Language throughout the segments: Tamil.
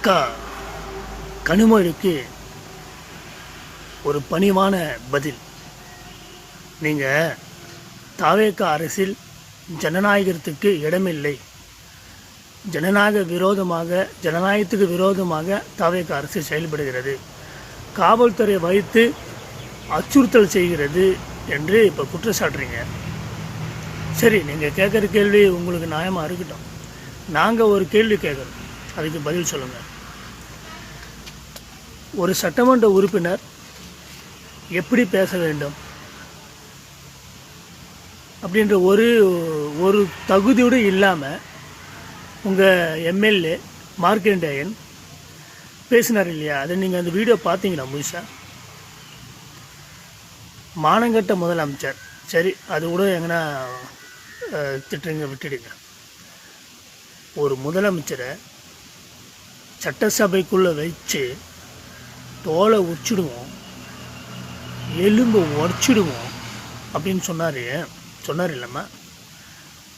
அக்கா கனிமொழிக்கு ஒரு பணிவான பதில். நீங்கள் தாவேக அரசில் ஜனநாயகத்துக்கு இடமில்லை, ஜனநாயகத்துக்கு விரோதமாக தாவேக அரசு செயல்படுகிறது, காவல்துறை வைத்து அச்சுறுத்தல் செய்கிறது என்று இப்போ குற்றச்சாட்டுறீங்க. சரி, நீங்கள் கேட்குற கேள்வி உங்களுக்கு நியாயமாக இருக்கட்டும். நாங்கள் ஒரு கேள்வி கேட்குறோம், அதுக்கு பதில் சொல்லுங்கள். ஒரு சட்டமன்ற உறுப்பினர் எப்படி பேச வேண்டும் அப்படின்ற ஒரு தகுதியோடு இல்லாமல் உங்கள் எம்எல்ஏ மார்க்கண்டேயன் பேசினார் இல்லையா? அதை நீங்கள் அந்த வீடியோ பார்த்தீங்களா முழுசா? மானங்கட்ட முதலமைச்சர். சரி, அது கூட எங்கன்னா திட்டுங்க, விட்டுடுங்க. ஒரு முதலமைச்சரை சட்டசபைக்குள்ளே வச்சு தோலை உச்சிடுவோம், எலும்பு உடச்சிடுவோம் அப்படின்னு சொன்னார் இல்லைம்மா?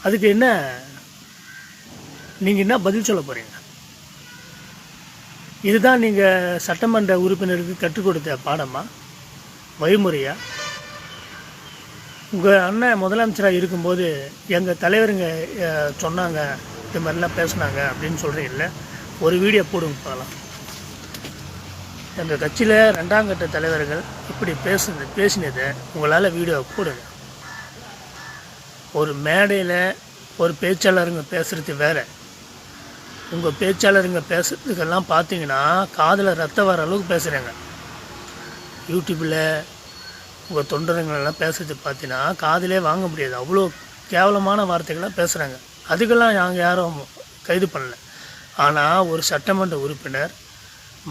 அதுக்கு என்ன நீங்கள் என்ன பதில் சொல்ல போகிறீங்க? இதுதான் நீங்கள் சட்டமன்ற உறுப்பினருக்கு கற்றுக் கொடுத்த பாடமா, வழிமுறையா? உங்கள் அண்ணன் முதலமைச்சராக இருக்கும்போது எங்கள் தலைவருங்க சொன்னாங்க, இது மாதிரிலாம் பேசுனாங்க அப்படின்னு சொல்கிறீங்கள, ஒரு வீடியோ போடுங்க பார்க்கலாம். எங்கள் கட்சியில் 2ஆம் கட்ட தலைவர்கள் இப்படி பேசினதை உங்களால் வீடியோ போடுங்க. ஒரு மேடையில் ஒரு பேச்சாளருங்க பேசுகிறது வேறு, உங்கள் பேச்சாளருங்க பேசுகிறதுக்கெல்லாம் பார்த்தீங்கன்னா காதில் ரத்தம் வர அளவுக்கு பேசுகிறாங்க. யூடியூப்பில் உங்கள் தொண்டருங்களெல்லாம் பேசுறது பார்த்தீங்கன்னா காதிலே வாங்க முடியாது, அவ்வளோ கேவலமான வார்த்தைகள்லாம் பேசுகிறாங்க. அதுக்கெல்லாம் நாங்கள் யாரும் கைது பண்ணல. ஆனால் ஒரு சட்டமன்ற உறுப்பினர்,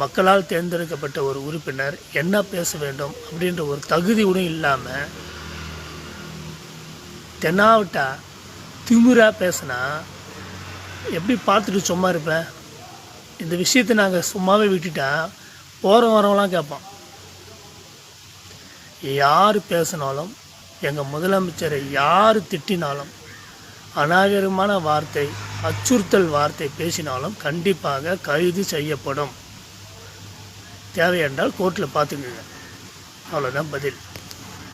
மக்களால் தேர்ந்தெடுக்கப்பட்ட ஒரு உறுப்பினர் என்ன பேச வேண்டும் அப்படின்ற ஒரு தகுதியோடும் இல்லாமல் தென்னாவட்டா திமுறாக பேசினா எப்படி பார்த்துட்டு சும்மா இருப்பேன்? இந்த விஷயத்தை நாங்கள் சும்மாவே விட்டுட்டா வரவெல்லாம் கேட்போம். யார் பேசினாலும், எங்கள் முதலமைச்சரை யார் திட்டினாலும், அநாகரிகமான வார்த்தை, அச்சுறுத்தல் வார்த்தை பேசினாலும் கண்டிப்பாக கைது செய்யப்படும். தேவை என்றால் கோர்ட்டில் பார்த்துக்குங்க. அவ்வளோதான் பதில்.